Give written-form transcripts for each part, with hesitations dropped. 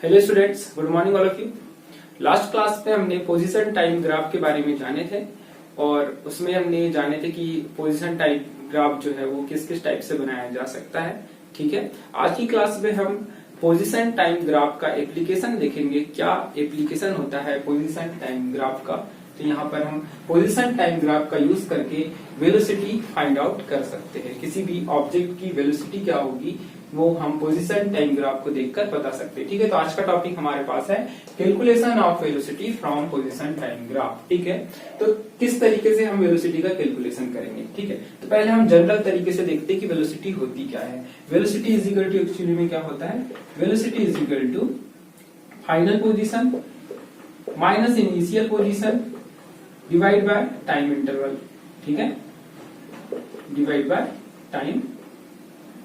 Hello students, good morning all of you. Last class में हमने position time graph के बारे में जाने थे और उसमें हमने जाने थे कि पोजीशन टाइम ग्राफ जो है वो किस किस टाइप से बनाया जा सकता है। ठीक है, आज की क्लास में हम पोजीशन टाइम ग्राफ का एप्लीकेशन देखेंगे। क्या एप्लीकेशन होता है पोजीशन टाइम ग्राफ का, तो यहाँ पर हम पोजीशन टाइम ग्राफ का यूज करके वेलोसिटी फाइंड आउट कर सकते हैं। किसी भी ऑब्जेक्ट की वेलोसिटी क्या होगी वो हम पोजीशन टाइम ग्राफ को देखकर बता सकते हैं। ठीक है, तो आज का टॉपिक हमारे पास है calculation of velocity from position time graph. ठीक है, तो किस तरीके से हम वेलोसिटी का कैलकुलेशन करेंगे। ठीक है, तो पहले हम जनरल तरीके से देखते हैं कि वेलोसिटी होती क्या है। Velocity is equal to actually में क्या होता है, velocity is equal to final position minus initial position divide by time interval. ठीक है, डिवाइड बाय टाइम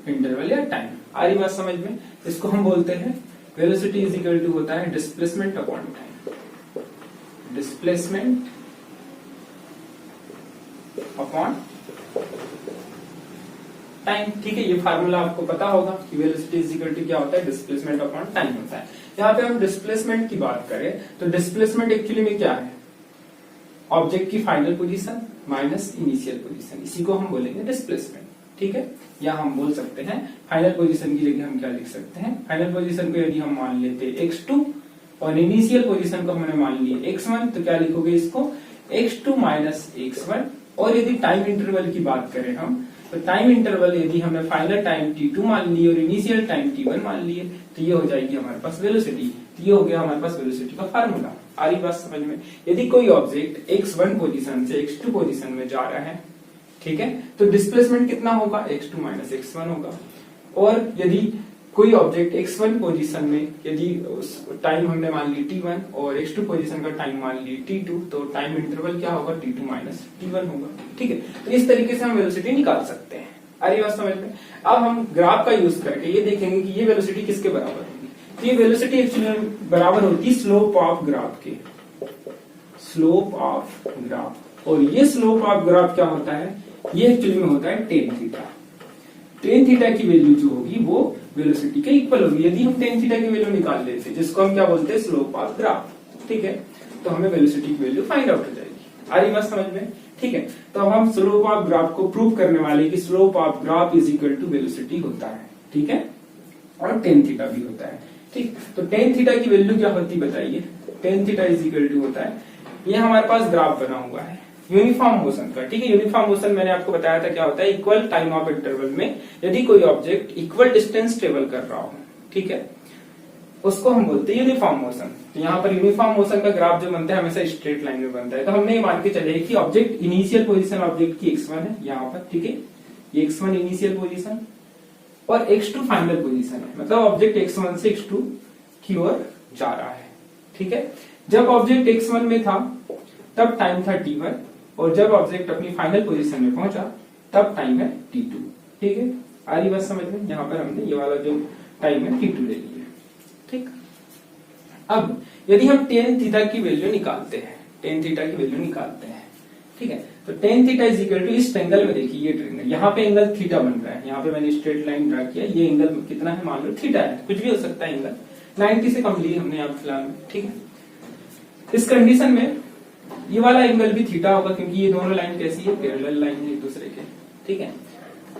इंटरवल या टाइम। आ रही बात समझ में? इसको हम बोलते हैं वेलोसिटी इज इक्वल टू होता है displacement upon time, displacement upon time. ठीक है, ये फार्मूला आपको पता होगा कि वेलोसिटी इज इक्वल टू क्या होता है, डिस्प्लेसमेंट अपॉन टाइम होता है। यहाँ पे हम डिस्प्लेसमेंट की बात करें तो डिस्प्लेसमेंट एक्चुअली में क्या है, ऑब्जेक्ट की final position minus initial position, इसी को हम बोलेंगे डिस्प्लेसमेंट। ठीक है, या हम बोल सकते हैं फाइनल पोजीशन की जगह हम क्या लिख सकते हैं, फाइनल पोजीशन को यदि हम मान लेते x2 और इनिशियल पोजीशन को हमने मान लिया x1, तो क्या लिखोगे इसको x2 माइनस x1। और यदि टाइम इंटरवल की बात करें हम, तो टाइम इंटरवल यदि हमने फाइनल टाइम t2 मान ली और इनिशियल टाइम t1 मान लिए, तो ये हो जाएगी हमारे पास वेलोसिटी। तो ये हो गया हमारे पास वेलोसिटी का फार्मूला। आ रही बात समझ में? यदि कोई ऑब्जेक्ट x1 पोजीशन से x2 पोजीशन में जा रहा है, ठीक है, तो डिस्प्लेसमेंट कितना होगा, x2 माइनस x1 होगा। और यदि कोई ऑब्जेक्ट x1 पोजीशन में यदि टाइम हमने मान ली t1 और x2 पोजीशन का टाइम मान ली t2, तो टाइम इंटरवल क्या होगा, t2 माइनस t1 होगा। ठीक है, तो इस तरीके से हम वेलोसिटी निकाल सकते हैं। आ रही बात समझ में? अब हम ग्राफ का यूज करके ये देखेंगे कि ये वेलोसिटी किसके बराबर होगी। तो ये वेलोसिटी एक्चुअली बराबर होती है स्लोप ऑफ ग्राफ के, स्लोप ऑफ ग्राफ। और ये स्लोप ऑफ ग्राफ क्या होता है, ये एक्चुअली में होता है टेन थीटा। टेन थीटा की वैल्यू जो होगी वो वेलोसिटी के इक्वल होगी। यदि हम टेन थीटा की वैल्यू निकाल लेते हैं, जिसको हम क्या बोलते हैं, स्लोप ऑफ ग्राफ। ठीक है, तो हमें वेलोसिटी की वैल्यू फाइंड आउट हो जाएगी। आ रही बात समझ में? ठीक है, तो अब हम स्लोप ऑफ ग्राफ को प्रूव करने वाले कि slope of graph is equal to velocity होता है। ठीक है, और टेन थीटा भी होता है। ठीक, तो टेन थीटा की वैल्यू क्या होती है बताइए। Tan theta is equal to होता है, ये हमारे पास ग्राफ बना हुआ है यूनिफॉर्म मोशन का। ठीक है, यूनिफॉर्म मोशन मैंने आपको बताया था क्या होता है, इक्वल टाइम ऑफ इंटरवल में यदि कोई ऑब्जेक्ट इक्वल डिस्टेंस ट्रेवल कर रहा हो, ठीक है, उसको हम बोलते हैं यूनिफॉर्म मोशन। तो यहाँ पर यूनिफॉर्म मोशन का ग्राफ जो बनता है हमेशा स्ट्रेट लाइन में बनता है। तो हमने ये मान के चले कि ऑब्जेक्ट इनिशियल पोजीशन ऑब्जेक्ट की x1 है यहाँ पर। ठीक है, ये x1 इनिशियल पोजीशन और x2 फाइनल पोजीशन है, मतलब ऑब्जेक्ट x1 से x2 की ओर जा रहा है। ठीक है, जब ऑब्जेक्ट x1 में था तब टाइम था t1 और जब ऑब्जेक्ट अपनी फाइनल पोजीशन में पहुंचा तब टाइम है t2। ठीक है, आ रही बात समझ में? यहाँ पर हमने ये वाला जो टाइम है t2 ले लिया। ठीक, अब यदि हम टेन थीटा की वैल्यू निकालते हैं, टेन थीटा की वैल्यू निकालते हैं, ठीक है, तो tan theta is equal to इस ट्रायंगल में देखिए, ये ट्रायंगल यहाँ पे एंगल थीटा बन रहा है। यहाँ पे मैंने स्ट्रेट लाइन ड्रा किया, ये एंगल कितना है, मान लो थीटा है, कुछ भी हो सकता है एंगल। 90 से कम ली हमने यहाँ फिलहाल में। ठीक है, इस कंडीशन में ये वाला एंगल भी थीटा होगा क्योंकि ये दोनों लाइन कैसी है, पैरेलल लाइन है एक दूसरे के। ठीक है,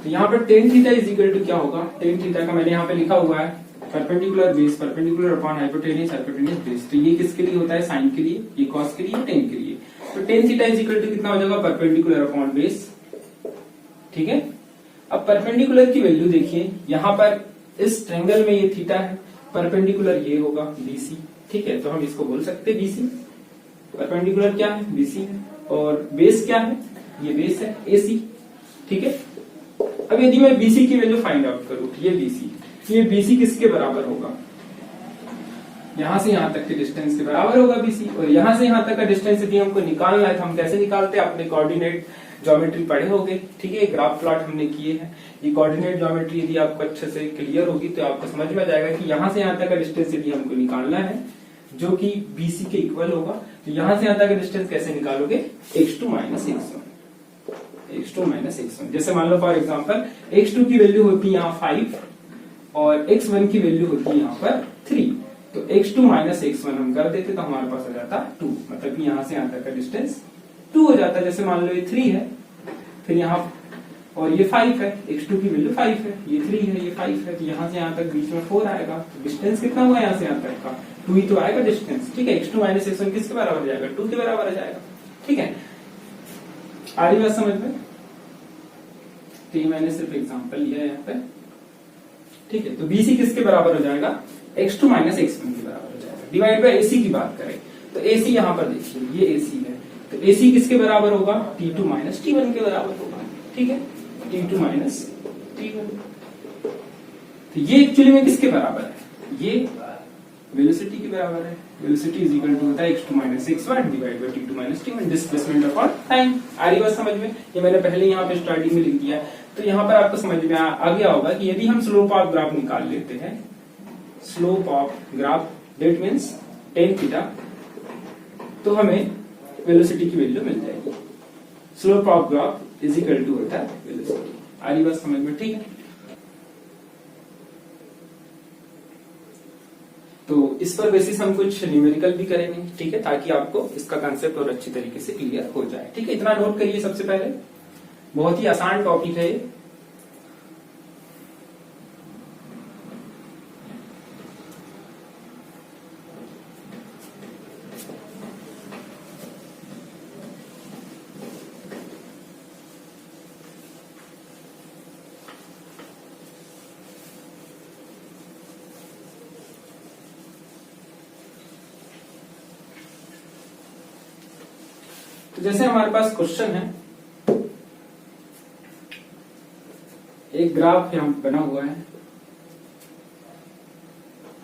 तो यहाँ पर tan theta is equal to क्या होगा, टेन थीटा का मैंने यहाँ पे लिखा हुआ है perpendicular base, perpendicular upon hypotenuse, hypotenuse base. तो ये किसके लिए होता है, साइन के लिए, ये कॉस के लिए, टेन के लिए। तो tan theta is equal to कितना हो जाएगा, परपेंडिकुलर अपॉन बेस। ठीक है, अब परपेंडिकुलर की वैल्यू देखिए, यहाँ पर इस ट्रायंगल में ये थीटा है, परपेंडिकुलर ये होगा बीसी। ठीक है, तो हम इसको बोल सकते हैं बीसी। परपेंडिकुलर क्या है, बीसी है, और बेस क्या है, ये बेस है एसी। ठीक है, अब यदि मैं बीसी की वैल्यू फाइंड आउट करूं, ये बीसी, ये बीसी किसके बराबर होगा, यहां से यहां तक के डिस्टेंस के बराबर होगा बीसी। और यहां से यहां तक का डिस्टेंस यदि हमको निकालना है तो हम कैसे निकालते हैं, अपने कोऑर्डिनेट ज्योमेट्री पढ़े होंगे। ठीक है, ग्राफ प्लॉट हमने किए हैं। ये कोऑर्डिनेट ज्योमेट्री यदि आपको अच्छे से क्लियर होगी तो आपको समझ में आ जाएगा कि यहाँ से यहाँ तक का डिस्टेंस यदि हमको निकालना है जो कि BC के इक्वल होगा, तो यहां से यहां तक का डिस्टेंस कैसे निकालोगे, x2 minus x1, x2 minus x1। जैसे मान लो फॉर एग्जांपल x2 की वैल्यू होती है यहाँ 5 और x1 की वैल्यू होती है यहाँ पर 3, तो x2 माइनस x1 हम कर देते तो हमारे पास आ जाता 2, मतलब कि यहाँ से यहाँ तक का डिस्टेंस 2 हो जाता है। जैसे मान लो ये 3 है, फिर यहाँ और ये 5 है, x2 की वैल्यू 5 है, ये 3 है, ये 5 है, तो यहाँ से यहाँ तक बीच में 4 आएगा। तो डिस्टेंस कितना हुआ यहाँ से यहाँ तक का? 2 ही तो आएगा डिस्टेंस, ठीक है। x2 माइनस x1 किसके बराबर हो जाएगा? 2 के बराबर हो जाएगा, ठीक है। आ रही बात समझ में? तो ये मैंने सिर्फ एग्जांपल लिया है यहाँ पे, ठीक है। तो BC किसके बराबर हो जाएगा? x2 माइनस x1 के बराबर हो जाएगा। डिवाइड बाय AC की बात करें तो AC यहाँ पर देखिए, ये AC है, तो AC किसके बराबर होगा? T2 माइनस T1 के बराबर होगा, ठीक है। T2 माइनस T1, तो ये एक्चुअली में किसके बराबर है? ये वेलोसिटी के बराबर है। वेलोसिटी इज इक्वल टू होता है x2 minus x1 divide by t2 minus t1, displacement upon time. आ रही बात समझ में? ये मैंने पहले यहाँ पे स्टार्टिंग में लिख दिया है, तो यहाँ पर आपको समझ में आ गया होगा कि यदि हम स्लोप ऑफ ग्राफ निकाल लेते हैं, slope of graph that means tan theta, तो हमें वेलोसिटी की वैल्यू मिल जाएगी। Slope of graph is equal to होता है वेलोसिटी। आ रही बात समझ में? ठीक है। तो इस पर बेसिस हम कुछ न्यूमेरिकल भी करेंगे, ठीक है, ताकि आपको इसका कंसेप्ट और अच्छी तरीके से क्लियर हो जाए, ठीक है। इतना नोट करिए सबसे पहले, बहुत ही आसान टॉपिक है ये। तो जैसे हमारे पास क्वेश्चन है, एक ग्राफ यहां बना हुआ है,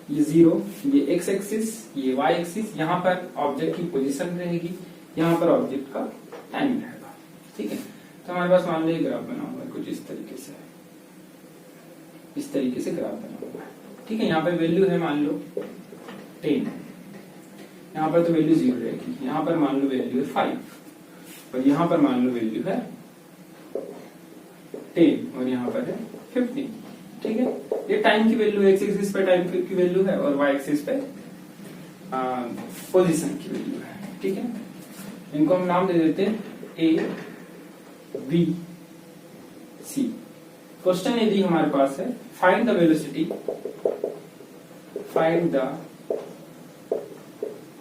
ये 0, ये x एक्सिस, ये y एक्सिस, यहां पर ऑब्जेक्ट की पोजीशन रहेगी, यहां पर ऑब्जेक्ट का टाइम रहेगा, ठीक है। तो हमारे पास मान लो ये ग्राफ बना हुआ है कुछ इस तरीके से, इस तरीके से ग्राफ बना हुआ है, ठीक है। यहाँ पर वैल्यू है मान लो 10, यहाँ पर तो वैल्यू 0 रहेगी, यहाँ पर मान लो वैल्यू है 5, और यहाँ पर मान लो वैल्यू है 10, और यहाँ पर है 15, ठीक है। ये टाइम की वैल्यू है, x एक्सिस पे टाइम की वैल्यू है और y एक्सिस पे पोजीशन की वैल्यू है, ठीक है। इनको हम नाम दे देते हैं A, B, C। क्वेश्चन यदि हमारे पास है, find the velocity, find the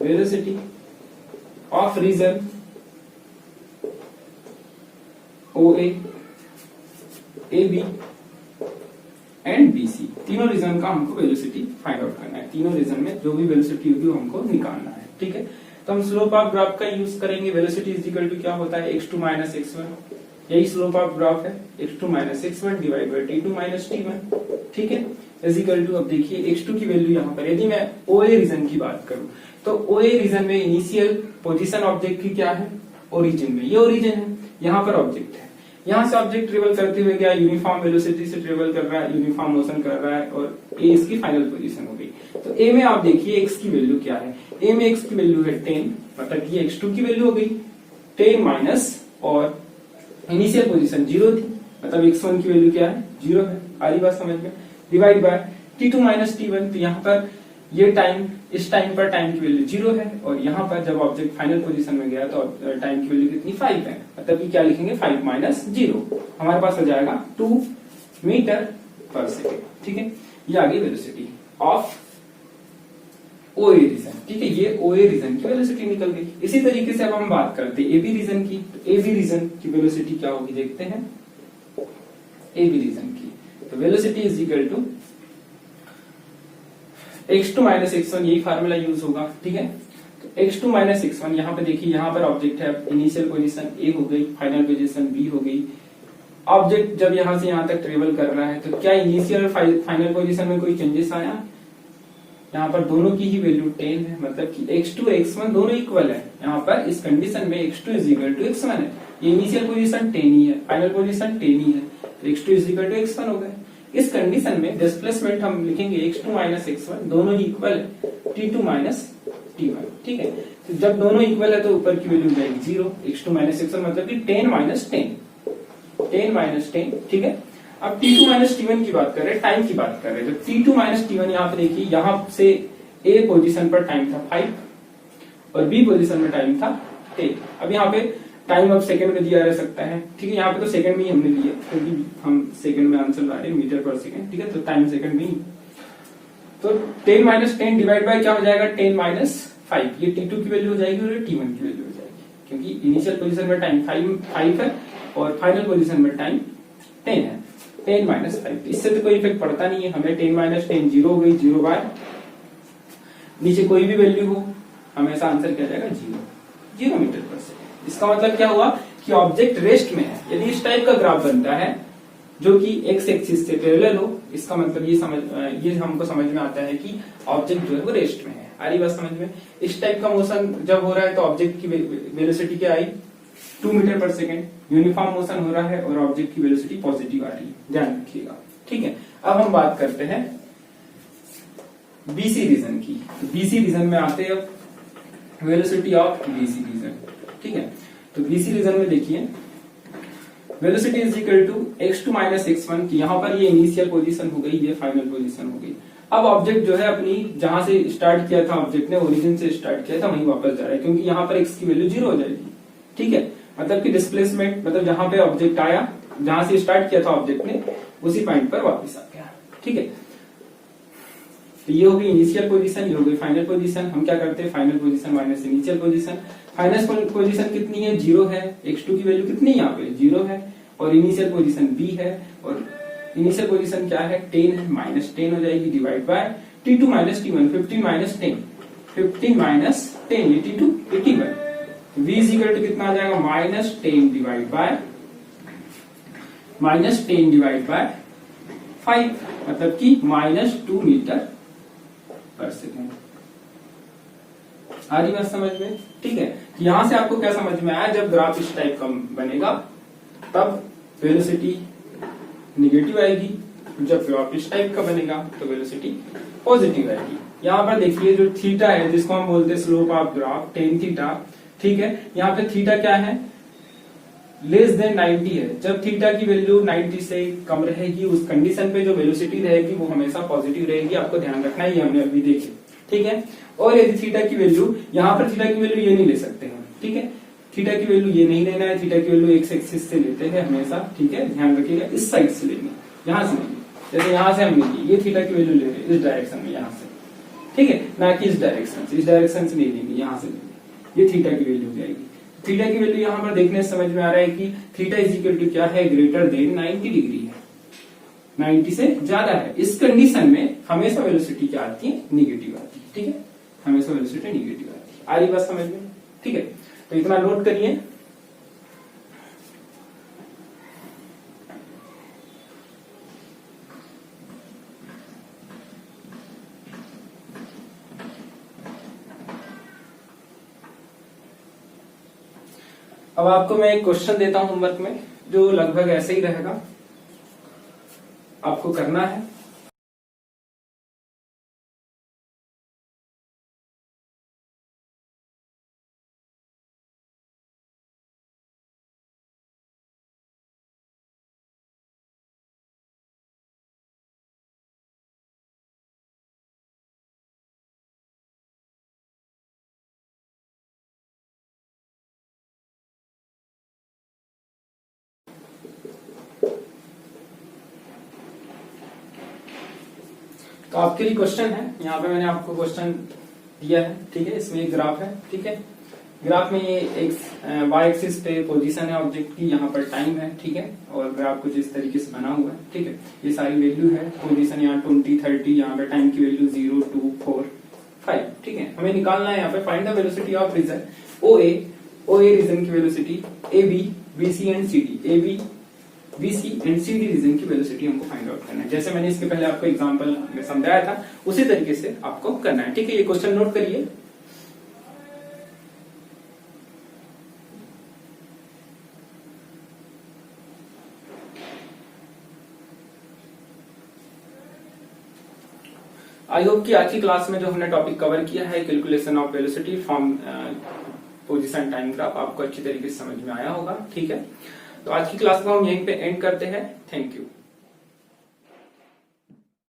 velocity of region OA, AB and BC। तीनों रीजन का हमको वेलोसिटी फाइंड आउट करना है। तीनों रीजन में जो भी वेलोसिटी होगी हमको निकालना है, ठीक है। तो हम स्लोप ऑफ ग्राफ का यूज करेंगे। वेलोसिटी इज इक्वल टू क्या होता है? x2 माइनस x1, यही स्लोप ऑफ ग्राफ है, x2 minus x1 divide by t2 minus t1, ठीक है, इज इक्वल टू, अब देखिए x2 की वैल्यू यहाँ पर, यदि मैं OA रीजन की बात करूं तो OA रीजन में इनिशियल पोजीशन ऑब्जेक्ट की क्या है? ओरिजिन में, ये ओरिजिन है, यहाँ पर ऑब्जेक्ट है, यहाँ से ऑब्जेक्ट ट्रेवल करते हुए क्या यूनिफॉर्म वेलोसिटी से ट्रेवल कर रहा है, यूनिफॉर्म मोशन कर रहा है, और ए इसकी फाइनल पोजीशन हो गई। तो ए में आप देखिए एक्स की वैल्यू क्या है? ए में एक्स की वैल्यू है 10, मतलब ये x2 की वैल्यू हो गई 10 माइनस, और इनिशियल पोजीशन 0 थी, मतलब x1 की वैल्यू क्या है? 0 है। आरी बात समझ में? Divide by t2 minus t1, तो यहाँ पर ये टाइम, इस टाइम पर टाइम की वैल्यू 0 है, और यहाँ पर जब ऑब्जेक्ट फाइनल पोजीशन में गया तो टाइम की वैल्यू कितनी? 5 है, मतलब कि क्या लिखेंगे? 5 माइनस 0, हमारे पास हो जाएगा 2 मीटर पर सेकेंड, ठीक है। ये आ गई वेलोसिटी ऑफ OA रीजन, ठीक है। ये OA रीजन की वेलोसिटी निकल गई। इसी तरीके से अब हम बात करते हैं AB रीजन की। तो AB रीजन की वेलोसिटी क्या होगी देखते हैं। AB रीजन की तो velocity is equal to x2 minus x1, यही फार्मूला यूज होगा, ठीक है। तो x2 माइनस x1, यहाँ पे देखिए, यहाँ पर ऑब्जेक्ट है, इनिशियल पोजीशन A हो गई, फाइनल पोजीशन B हो गई। ऑब्जेक्ट जब यहाँ से यहाँ तक ट्रेवल कर रहा है तो क्या इनिशियल और फाइनल पोजीशन में कोई चेंजेस आया? यहाँ पर दोनों की ही वैल्यू 10 है, मतलब कि x2 x1 दोनों इक्वल है। यहाँ पर इस कंडीशन में x2 is equal to x1 है, ये इनिशियल पोजीशन 10 ही है, फाइनल पोजीशन 10 ही है, तो x2 is equal to x1 हो गए। इस कंडीशन में डिस्प्लेसमेंट हम लिखेंगे x2 माइनस x1, दोनों ही इक्वल है, t2 माइनस t1, ठीक है। तो जब दोनों इक्वल है तो ऊपर की वैल्यू जाएगी 0, x2 माइनस x1 मतलब कि 10 माइनस 10, 10 माइनस 10, ठीक है। अब t2 माइनस t1 की बात कर रहे हैं, टाइम की बात कर रहे हैं। तो t2 माइनस t1 यहाँ पे देखिए, यहाँ से ए पोजीशन पर टाइम था 5 और बी पोजीशन में टाइम था 10। अब यहाँ पे टाइम अब सेकंड में दिया रह सकता है, ठीक है। यहाँ पे तो सेकंड में ही हमने लिए क्योंकि हम सेकंड में आंसर ला रहे हैं, मीटर पर सेकंड, ठीक है। तो टाइम सेकंड में ही, तो 10 - 10 डिवाइड बाय क्या हो जाएगा 10 - 5। ये T2 की वैल्यू हो जाएगी और ये T1 की वैल्यू हो जाएगी, क्योंकि इनिशियल पोजीशन में टाइम 5 है और फाइनल पोजीशन में टाइम 10 है। 10 - 5, इससे तो कोई इफेक्ट पड़ता नहीं है हमें। 10 - 10 0 हो गई, 0 बाय नीचे कोई भी वैल्यू हो हमेशा आंसर क्या जाएगा 0 मीटर पर सेकंड। इसका मतलब क्या हुआ कि ऑब्जेक्ट रेस्ट में है। यदि इस टाइप का ग्राफ बनता है जो कि एक्स एक्सिस से पैरेलल हो, इसका मतलब ये हमको समझ में आता है कि ऑब्जेक्ट जो है वो रेस्ट में है। आ रही बात समझ में? इस टाइप का मोशन जब हो रहा है तो ऑब्जेक्ट की वेलोसिटी क्या आई 2 मीटर पर सेकंड। यूनिफॉर्म मोशन हो रहा है और ऑब्जेक्ट की वेलोसिटी पॉजिटिव आ रही है, ध्यान रखिएगा, ठीक है। अब हम बात करते हैं बीसी रीजन की। तो बीसी रीजन में आते हैं अब वेलोसिटी ऑफ बीसी रीजन, ठीक है। तो बीसी रीजन में देखिए velocity is equal to x2 - x1 की यहाँ पर ये इनिशियल पोजीशन हो गई, ये फाइनल पोजीशन हो गई। अब ऑब्जेक्ट जो है अपनी जहां से स्टार्ट किया था, ऑब्जेक्ट ने ओरिजिन से स्टार्ट किया था वहीं वापस जा रहा है, क्योंकि यहाँ पर x की वैल्यू 0 हो जाएगी, ठीक है। मतलब कि डिस्प्लेसमेंट मतलब जहां पे ऑब्जेक्ट आया, जहां से स्टार्ट किया था ऑब्जेक्ट ने, उसी पॉइंट पर वापस आ गया, ठीक है। तो ये हो गई इनिशियल पोजीशन, ये हो गई फाइनल पोजीशन। हम क्या करते हैं final position minus initial position. Final position कितनी है 0 है, x2 की वैल्यू कितनी है यहाँ पे 0 है और इनिशियल पोजीशन b है और इनिशियल पोजीशन क्या है 10 है, -10 हो जाएगी डिवाइड बाय T2 - T1 15 - 10 15 - 10 ये T2 ये T1। v is equal to कितना आ जाएगा -10 डिवाइड बाय -10 5 मतलब कि -2 मीटर पर सेकंड। आ रही बात समझ में, ठीक है। यहां से आपको क्या समझ में आया, जब ग्राफ इस टाइप का बनेगा तब वेलोसिटी निगेटिव आएगी, जब ग्राफ इस टाइप का बनेगा तो वेलोसिटी पॉजिटिव आएगी। यहाँ पर देखिए जो थीटा है जिसको हम बोलते हैं slope of graph tan theta, ठीक है। यहाँ पे थीटा क्या है लेस देन 90 है। जब थीटा की वैल्यू 90 से कम रहेगी उस कंडीशन पे जो वेलोसिटी रहेगी वो हमेशा पॉजिटिव रहेगी, आपको ध्यान रखना ही हमने अभी देखी, ठीक है। और यदि थीटा की वैल्यू यहाँ पर थीटा की वैल्यू ये नहीं ले सकते हैं, ठीक है। थीटा की वैल्यू ये नहीं लेना है, थीटा की वैल्यू एक्स एक्सिस से लेते हैं हमेशा, ठीक है। ध्यान रखिएगा इस साइड से लेंगे, यहाँ से नहीं, जैसे यहाँ से हम लेंगे ये थीटा की वैल्यू ले रहे हैं इस डायरेक्शन में यहाँ से, ठीक है, ना कि इस डायरेक्शन से। इस डायरेक्शन से नहीं लेंगे, यहाँ से लेंगे, ये थीटा की वैल्यू हो जाएगी। थीटा की वैल्यू यहाँ पर देखने से समझ में आ रहा है कि थीटा इज इक्वल टू क्या है ग्रेटर देन 90 डिग्री है, 90 से ज्यादा है। इस कंडीशन में हमेशा वेलोसिटी क्या आती है निगेटिव आती है, ठीक है, हमेशा वेलोसिटी निगेटिव आती है। आ रही बात समझ में, ठीक है। तो इतना नोट करिए। अब आपको मैं एक क्वेश्चन देता हूं होमवर्क में जो लगभग ऐसे ही रहेगा, आपको करना है। तो आपके लिए क्वेश्चन है, यहाँ पे मैंने आपको क्वेश्चन दिया है, ठीक है। इसमें एक ग्राफ है, ठीक है। ग्राफ में ये एक्स वाई एक्सिस पे पोजीशन है ऑब्जेक्ट की, यहाँ पर टाइम है, ठीक है। और ग्राफ कुछ इस तरीके से बना हुआ है, ठीक है। ये सारी वैल्यू है, पोजीशन यहाँ 20 30, यहाँ पे टाइम की वैल्यू 0 2 4 5, ठीक है। हमें निकालना है यहाँ पे find the velocity of region O A region की velocity, A B B C and C D, A B BC and CD region की वेलोसिटी हमको फाइंड आउट करना है। जैसे मैंने इसके पहले आपको एग्जांपल में समझाया था उसी तरीके से आपको करना है, ठीक है। ये क्वेश्चन नोट करिए। आई होप कि आज की क्लास में जो हमने टॉपिक कवर किया है calculation of velocity from position time graph, आपको अच्छी तरीके से समझ में आया होगा, ठीक है। तो आज की क्लास को हम यहीं पे एंड करते हैं। Thank you.